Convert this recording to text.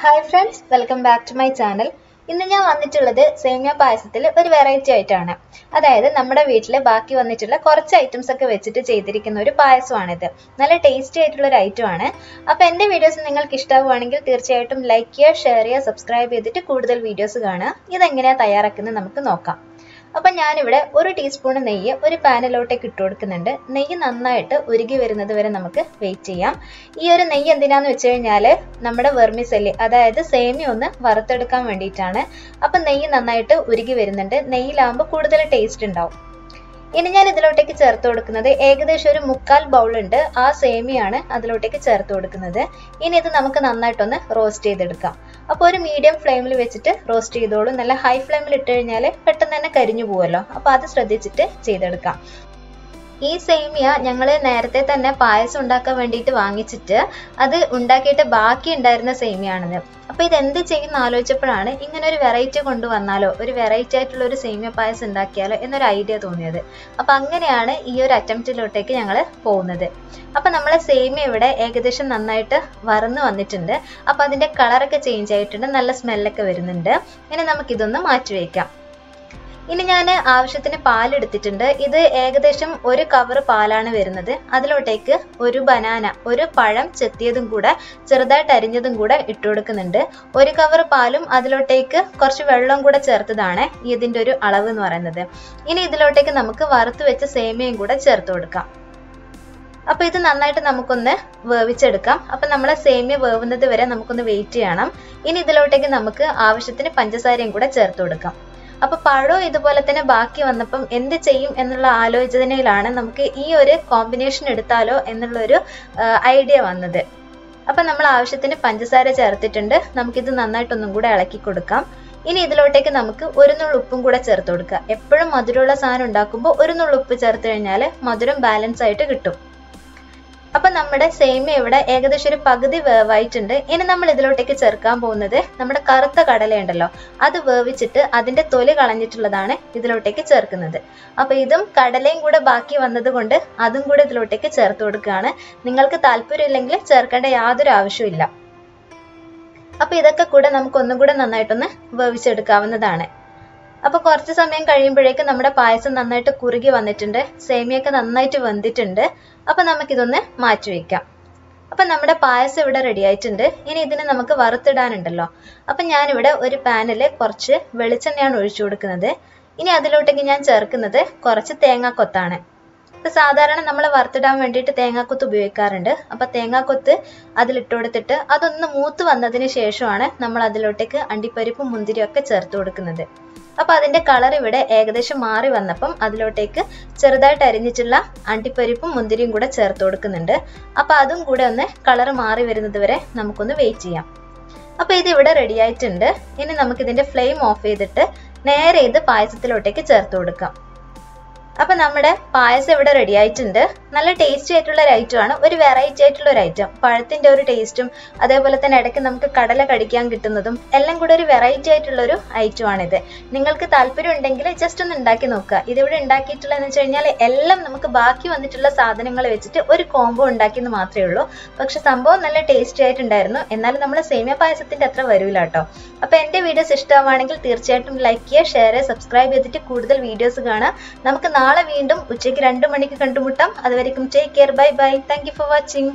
Hi friends, welcome back to my channel. ഇന്ന് ഞാൻ വന്നിട്ടുള്ളത് സേമിയ പായസത്തിൽ ഒരു വെറൈറ്റി ആയിട്ടാണ്. അതായത് നമ്മുടെ വീട്ടിലെ ബാക്കി വന്നിട്ടുള്ള കുറച്ച് ഐറ്റംസ് ഒക്കെ വെച്ചിട്ട് ചെയ്തിരിക്കുന്ന ഒരു പായസമാണിത്. നല്ല ടേസ്റ്റി ആയിട്ടുള്ള ഒരു ഐറ്റം ആണ്. അപ്പോൾ എൻ്റെ വീഡിയോസ് നിങ്ങൾക്ക് ഇഷ്ടമാവുകയാണെങ്കിൽ തീർച്ചയായിട്ടും ലൈക്ക് ചെയ്യുക, ഷെയർ ചെയ്യുക, സബ്സ്ക്രൈബ് ചെയ്തിട്ട് കൂടുതൽ വീഡിയോസ് കാണുക. ഇതെങ്ങനെയാണ് തയ്യാറാക്കുന്നത് നമുക്ക് നോക്കാം. അപ്പോൾ ഞാനിവിടെ ഒരു ടീസ്പൂൺ നെയ്യ് ഒരു പാനിലോട്ടേക്ക് ഇട്ട് കൊടുക്കുന്നുണ്ട്. നെയ്യ് നന്നായിട്ട് ഉരുകി വരുന്നത് വരെ നമുക്ക് വെയിറ്റ് ചെയ്യാം. ഈ ഒരു നെയ്യ് എന്തിനാന്ന് വെച്ച് കഴിഞ്ഞാൽ നമ്മുടെ വെർമിസെല്ലി അതായത് സേമിയ ഒന്ന് വറുത്തെടുക്കാൻ വേണ്ടിയിട്ടാണ്. അപ്പം നെയ്യ് നന്നായിട്ട് ഉരുകി വരുന്നുണ്ട്. നെയ്യിലാകുമ്പോൾ കൂടുതൽ ടേസ്റ്റ് ഉണ്ടാവും. ഇനി ഞാൻ ഇതിലോട്ടേക്ക് ചേർത്ത് കൊടുക്കുന്നത് ഏകദേശം ഒരു 1/4 ബൗൾ ഉണ്ട്. ആ സേമിയാണ് അതിലോട്ടേക്ക് ചേർത്ത് കൊടുക്കുന്നത്. ഇനി ഇത് നമുക്ക് നന്നായിട്ടൊന്ന് റോസ്റ്റ് ചെയ്തെടുക്കാം. അപ്പോൾ ഒരു മീഡിയം ഫ്ലെയിമിൽ വെച്ചിട്ട് റോസ്റ്റ് ചെയ്തോളൂ. നല്ല ഹൈ ഫ്ലെയിമിൽ ഇട്ട് കഴിഞ്ഞാൽ പെട്ടെന്ന് തന്നെ കരിഞ്ഞു പോവുമല്ലോ. അപ്പോൾ അത് ശ്രദ്ധിച്ചിട്ട് ചെയ്തെടുക്കാം. ഈ സേമിയ ഞങ്ങൾ നേരത്തെ തന്നെ പായസം ഉണ്ടാക്കാൻ വേണ്ടിയിട്ട് വാങ്ങിച്ചിട്ട് അത് ഉണ്ടാക്കിയിട്ട് ബാക്കി ഉണ്ടായിരുന്ന സേമിയാണെന്ന്. അപ്പോൾ ഇതെന്ത് ചെയ്യുന്ന ആലോചിച്ചപ്പോഴാണ് ഇങ്ങനെ ഒരു വെറൈറ്റി കൊണ്ടുവന്നാലോ, ഒരു വെറൈറ്റി ആയിട്ടുള്ള ഒരു സേമിയ പായസം ഉണ്ടാക്കിയാലോ എന്നൊരു ഐഡിയ തോന്നിയത്. അപ്പോൾ അങ്ങനെയാണ് ഈ ഒരു അറ്റംപ്റ്റിലോട്ടേക്ക് ഞങ്ങൾ പോകുന്നത്. അപ്പോൾ നമ്മളെ സേമിയ ഇവിടെ ഏകദേശം നന്നായിട്ട് വറന്ന് വന്നിട്ടുണ്ട്. അപ്പോൾ അതിൻ്റെ കളറൊക്കെ ചേഞ്ച് ആയിട്ടുണ്ട്, നല്ല സ്മെല്ലൊക്കെ വരുന്നുണ്ട്. ഇനി നമുക്കിതൊന്ന് മാറ്റി വയ്ക്കാം. ഇനി ഞാൻ ആവശ്യത്തിന് പാലെടുത്തിട്ടുണ്ട്. ഇത് ഏകദേശം 1 കവർ പാലാണ് വരുന്നത്. അതിലോട്ടേക്ക് ഒരു ബനാന, ഒരു പഴം ചെത്തിയതും കൂടെ ചെറുതായിട്ട് അരിഞ്ഞതും കൂടെ ഇട്ട് കൊടുക്കുന്നുണ്ട്. 1 കവർ പാലും അതിലോട്ടേക്ക് കുറച്ച് വെള്ളം കൂടെ ചേർത്തതാണ് ഇതിൻ്റെ ഒരു അളവ് എന്ന് പറയുന്നത്. ഇനി ഇതിലോട്ടേക്ക് നമുക്ക് വറുത്ത് വെച്ച സേമിയയും കൂടെ ചേർത്ത് കൊടുക്കാം. അപ്പോൾ ഇത് നന്നായിട്ട് നമുക്കൊന്ന് വേവിച്ചെടുക്കാം. അപ്പം നമ്മളെ സേമിയ വേവുന്നത് വരെ നമുക്കൊന്ന് വെയിറ്റ് ചെയ്യണം. ഇനി ഇതിലോട്ടേക്ക് നമുക്ക് ആവശ്യത്തിന് പഞ്ചസാരയും കൂടെ ചേർത്ത് കൊടുക്കാം. അപ്പോൾ പഴവും ഇതുപോലെ തന്നെ ബാക്കി വന്നപ്പം എന്ത് ചെയ്യും എന്നുള്ള ആലോചനയിലാണ് നമുക്ക് ഈ ഒരു കോമ്പിനേഷൻ എടുത്താലോ എന്നുള്ളൊരു ഐഡിയ വന്നത്. അപ്പം നമ്മൾ ആവശ്യത്തിന് പഞ്ചസാര ചേർത്തിട്ടുണ്ട്. നമുക്കിത് നന്നായിട്ടൊന്നും കൂടെ ഇളക്കി കൊടുക്കാം. ഇനി ഇതിലോട്ടേക്ക് നമുക്ക് 1 നുള്ള് ഉപ്പും കൂടെ ചേർത്ത് കൊടുക്കുക. എപ്പോഴും മധുരമുള്ള സാധനം ഉണ്ടാക്കുമ്പോൾ 1 നുള്ള് ഉപ്പ് ചേർത്ത് കഴിഞ്ഞാൽ മധുരം ബാലൻസ് ആയിട്ട് കിട്ടും. അപ്പം നമ്മുടെ സേമിയ ഇവിടെ ഏകദേശം ഒരു പകുതി വേവായിട്ടുണ്ട്. ഇനി നമ്മൾ ഇതിലോട്ടേക്ക് ചേർക്കാൻ പോകുന്നത് നമ്മുടെ കറുത്ത കടല ഉണ്ടല്ലോ, അത് വേവിച്ചിട്ട് അതിൻ്റെ തൊലി കളഞ്ഞിട്ടുള്ളതാണ് ഇതിലോട്ടേക്ക് ചേർക്കുന്നത്. അപ്പോൾ ഇതും കടലയും കൂടെ ബാക്കി വന്നത് കൊണ്ട് അതും കൂടെ ഇതിലോട്ടേക്ക് ചേർത്ത് കൊടുക്കുകയാണ്. നിങ്ങൾക്ക് താല്പര്യമില്ലെങ്കിൽ ചേർക്കേണ്ട യാതൊരു ആവശ്യമില്ല. അപ്പോൾ ഇതൊക്കെ കൂടെ നമുക്ക് ഒന്നും കൂടെ നന്നായിട്ടൊന്ന് വേവിച്ചെടുക്കാവുന്നതാണ്. അപ്പോൾ കുറച്ച് സമയം കഴിയുമ്പോഴേക്കും നമ്മുടെ പായസം നന്നായിട്ട് കുറുകി വന്നിട്ടുണ്ട്. സേമിയൊക്കെ നന്നായിട്ട് വെന്തിട്ടുണ്ട്. അപ്പോൾ നമുക്കിതൊന്ന് മാറ്റി വയ്ക്കാം. അപ്പം നമ്മുടെ പായസം ഇവിടെ റെഡി ആയിട്ടുണ്ട്. ഇനി ഇതിന് നമുക്ക് വറുത്തിടാനുണ്ടല്ലോ. അപ്പം ഞാനിവിടെ ഒരു പാനിൽ കുറച്ച് വെളിച്ചെണ്ണയാണ് ഒഴിച്ചു കൊടുക്കുന്നത്. ഇനി അതിലോട്ടേക്ക് ഞാൻ ചേർക്കുന്നത് കുറച്ച് തേങ്ങാക്കൊത്താണ്. ഇപ്പം സാധാരണ നമ്മൾ വറുത്തിടാൻ വേണ്ടിയിട്ട് തേങ്ങാക്കൊത്ത് ഉപയോഗിക്കാറുണ്ട്. അപ്പം തേങ്ങാക്കൊത്ത് അതിലിട്ട് കൊടുത്തിട്ട് അതൊന്ന് മൂത്ത് വന്നതിന് ശേഷമാണ് നമ്മൾ അതിലോട്ടേക്ക് അണ്ടിപ്പരിപ്പും മുന്തിരിയും ഒക്കെ ചേർത്ത് കൊടുക്കുന്നത്. അപ്പം അതിൻ്റെ കളർ ഇവിടെ ഏകദേശം മാറി വന്നപ്പം അതിലോട്ടേക്ക് ചെറുതായിട്ട് അരിഞ്ഞിട്ടുള്ള അണ്ടിപ്പരിപ്പും മുന്തിരിയും കൂടെ ചേർത്ത് കൊടുക്കുന്നുണ്ട്. അപ്പം അതും കൂടെ ഒന്ന് കളർ മാറി വരുന്നത് വരെ നമുക്കൊന്ന് വെയിറ്റ് ചെയ്യാം. അപ്പം ഇത് ഇവിടെ റെഡി ആയിട്ടുണ്ട്. ഇനി നമുക്കിതിൻ്റെ ഫ്ലെയിം ഓഫ് ചെയ്തിട്ട് നേരെ ഇത് പായസത്തിലോട്ടേക്ക് ചേർത്ത് കൊടുക്കാം. അപ്പം നമ്മുടെ പായസം ഇവിടെ റെഡി ആയിട്ടുണ്ട്. നല്ല ടേസ്റ്റി ആയിട്ടുള്ള ഒരു ഐറ്റമാണ്, ഒരു വെറൈറ്റി ആയിട്ടുള്ള ഒരു ഐറ്റം. പഴത്തിൻ്റെ ഒരു ടേസ്റ്റും അതേപോലെ തന്നെ ഇടയ്ക്ക് നമുക്ക് കടല കടിക്കാൻ കിട്ടുന്നതും എല്ലാം കൂടെ ഒരു വെറൈറ്റി ആയിട്ടുള്ളൊരു ഐറ്റമാണിത്. നിങ്ങൾക്ക് താല്പര്യം ഉണ്ടെങ്കിൽ ജസ്റ്റ് ഒന്ന് ഉണ്ടാക്കി നോക്കുക. ഇതിവിടെ ഉണ്ടാക്കിയിട്ടുള്ളതെന്ന് വെച്ച് കഴിഞ്ഞാൽ എല്ലാം നമുക്ക് ബാക്കി വന്നിട്ടുള്ള സാധനങ്ങൾ വെച്ചിട്ട് ഒരു കോംബോ ഉണ്ടാക്കിയെന്ന് മാത്രമേ ഉള്ളൂ. പക്ഷെ സംഭവം നല്ല ടേസ്റ്റി ആയിട്ടുണ്ടായിരുന്നു. എന്നാലും നമ്മൾ സേമിയ പായസത്തിൻ്റെ അത്ര വരില്ല കേട്ടോ. അപ്പോൾ എൻ്റെ വീഡിയോസ് ഇഷ്ടമാണെങ്കിൽ തീർച്ചയായിട്ടും ലൈക്ക് ചെയ്യുക, ഷെയർ ചെയ്യുക, സബ്സ്ക്രൈബ് ചെയ്തിട്ട് കൂടുതൽ വീഡിയോസ് കാണാം. നമുക്ക് നാളെ വീണ്ടും ഉച്ചയ്ക്ക് 2 മണിക്ക് കണ്ടുമുട്ടാം. അതുവരെയും take care, bye bye. Thank you for watching.